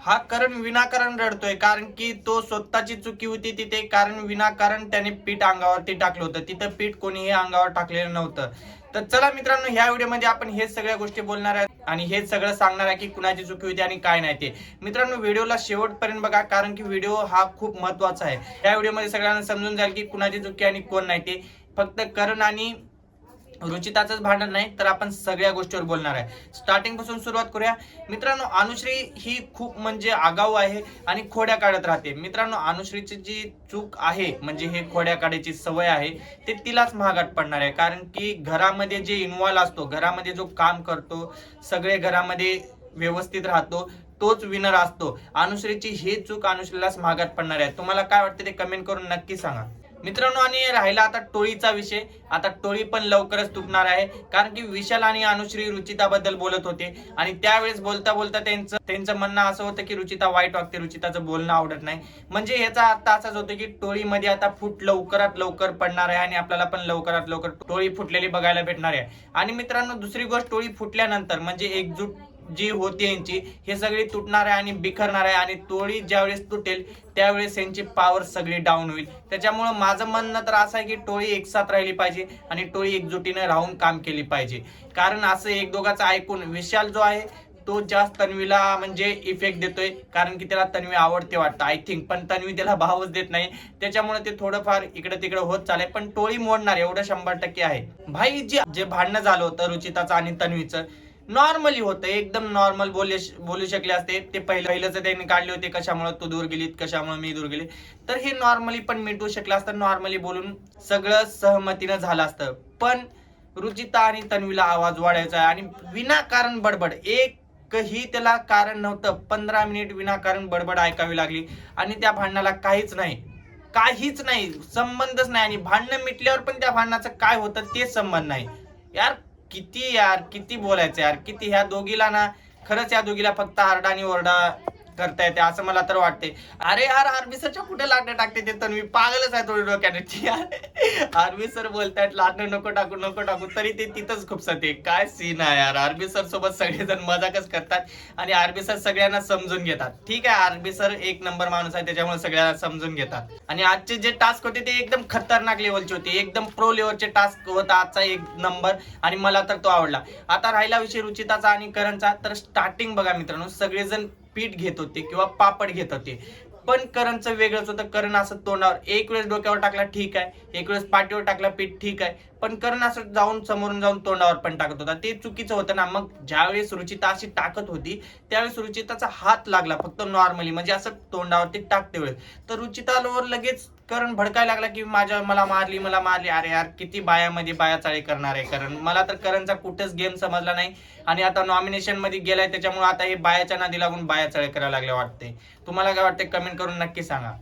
हा करण विनाकारण रडतोय, कारण की तो स्वतःची चुकी होती तिथे, कारण विनाकारण त्याने पीठ अंगावरती टाकलं होतं. तिथं पीठ कोणीही अंगावर टाकलेलं नव्हतं. तर चला मित्रांनो, ह्या व्हिडिओमध्ये आपण हेच सगळ्या गोष्टी बोलणार आहे आणि हेच सगळं सांगणार आहे की कुणाची चुकी होती आणि काय नाही ते. मित्रांनो, व्हिडिओला शेवटपर्यंत बघा, कारण की व्हिडिओ हा खूप महत्त्वाचा आहे. या व्हिडिओमध्ये सगळ्यांना समजून जाईल की कुणाची चुकी आणि कोण नाही ते. फक्त करण आणि रुचिताचंच भांडण नाही, तर आपण सगळ्या गोष्टीवर बोलणार आहे. स्टार्टिंग पासून सुरुवात करूया. मित्रांनो, अनुश्री ही खूप म्हणजे आगाऊ आहे आणि खोड्या काढत राहते. मित्रांनो, अनुश्रीची जी चूक आहे, म्हणजे हे खोड्या काढायची सवय आहे, ते तिलाच महागात पडणार आहे. कारण की घरामध्ये जे इन्व्हॉल्व असतो, घरामध्ये जो काम करतो, सगळे घरामध्ये व्यवस्थित राहतो, तोच विनर असतो. अनुश्रीची ही चूक अनुश्रीलाच महागात पडणार आहे. तुम्हाला काय वाटतं ते कमेंट करून नक्की सांगा मित्रांनो. आणि राहिला आता टोळीचा विषय. आता टोळी पण लवकरच तुटणार आहे, कारण की विशाल आणि अनुश्री रुचिताबद्दल बोलत होते आणि त्यावेळेस बोलता बोलता त्यांचं म्हणणं असं होतं की रुचिता वाईट वागते, रुचिताचं बोलणं आवडत नाही. म्हणजे याचा अर्थ असाच होतो की टोळीमध्ये आता फूट लवकरात लवकर पडणार आहे आणि आपल्याला पण लवकरात लवकर टोळी फुटलेली बघायला भेटणार आहे. आणि मित्रांनो, दुसरी गोष्ट, टोळी फुटल्यानंतर म्हणजे एकजूट जी होती यांची, हे सगळी तुटणार आहे आणि बिखरणार आहे. आणि टोळी ज्यावेळेस तुटेल त्यावेळेस यांची पॉवर सगळी डाऊन होईल. त्याच्यामुळे माझं म्हणणं तर असं आहे की टोळी एकसाथ राहिली पाहिजे आणि टोळी एकजुटीने राहून काम केली पाहिजे. कारण असं एक दोघांचं ऐकून विशाल जो आहे तो जास्त तन्वीला म्हणजे इफेक्ट देतोय, कारण की त्याला तन्वी आवडते वाटतं आय थिंक, पण तन्वी त्याला भावच देत नाही. त्याच्यामुळे ते थोडंफार इकडे तिकडे होत चाललंय, पण टोळी मोडणार एवढं 100% आहे. भाई जे भांडणं झालं होतं रुचिताचं आणि तन्वीचं, नॉर्मली होतं, एकदम नॉर्मल बोलू शकले असते. ते पहिलंच त्यांनी काढले होते, कशामुळे तू दूर गेलीत, कशामुळे मी दूर गेले, तर हे नॉर्मली पण मिटवू शकलं असतं. नॉर्मली बोलून सगळं सहमतीनं झालं असतं. पण रुचिता आणि तन्वीला आवाज वाढायचा आणि विनाकारण बडबड, एकही त्याला कारण नव्हतं, 15 मिनिट विनाकारण बडबड ऐकावी लागली. आणि त्या भांडणाला काहीच नाही संबंधच नाही. आणि भांडणं मिटल्यावर पण त्या भांडणाचं काय होतं ते संबंध नाही. यार किती बोलायचं यार, किती. ह्या दोघीला ना, खरंच या दोघीला फक्त आरडा आणि ओरडा करता येते असं मला तर वाटते. अरे यार, आरबी सरच्या कुठे लाटणं टाकते ते तर मी पागलच आहे थोडी डोक्याने. आरबी सर बोलतायत लाटणं नको टाकू, तरी ते तिथंच खुपसते. काय सीन आहे यार. आरबी सर सोबत सगळेजण मजाकच करतात आणि आरबी सर सगळ्यांना समजून घेतात. ठीक आहे, आरबी सर एक नंबर माणूस आहे, त्याच्यामुळे सगळ्यांना समजून घेतात. आणि आजचे जे टास्क होते ते एकदम खतरनाक लेवलचे होते, एकदम प्रो लेवलचे टास्क होता आजचा एक नंबर, आणि मला तर तो आवडला. आता राहिला विषय रुचिताचा आणि करणचा. तर स्टार्टिंग बघा मित्रांनो, सगळेजण पीठ घेत होते किंवा पापड घेत होते, पण करणचं वेगळंच होतं. करण असं तोंडावर एक वेळेस डोक्यावर टाकला ठीक आहे, एक वेळेस पाठीवर टाकला पीठ ठीक आहे, पण करण असं जाऊन समोरून जाऊन तोंडावर पण टाकत होता. ते चुकीचं होतं ना. मग ज्यावेळेस रुचिता अशी टाकत होती त्यावेळेस रुचिताचा हात लागला फक्त नॉर्मली, म्हणजे असं तोंडावरती टाकते वेळेस, तर रुचितावर लगेच करण भडकायला लागला की मला मारली. अरे यार, किती बायामध्ये बाया चाळी करणार आहे करण. मला तर करणचा कुठेच गेम समजला नाही. आणि आता नॉमिनेशन मध्ये गेलाय, त्याच्यामुळे आता हे बायाच्या नादी लागून बाया चाळी करायला लागल्या वाटते. तुम्हाला काय वाटते कमेंट करून नक्की सांगा.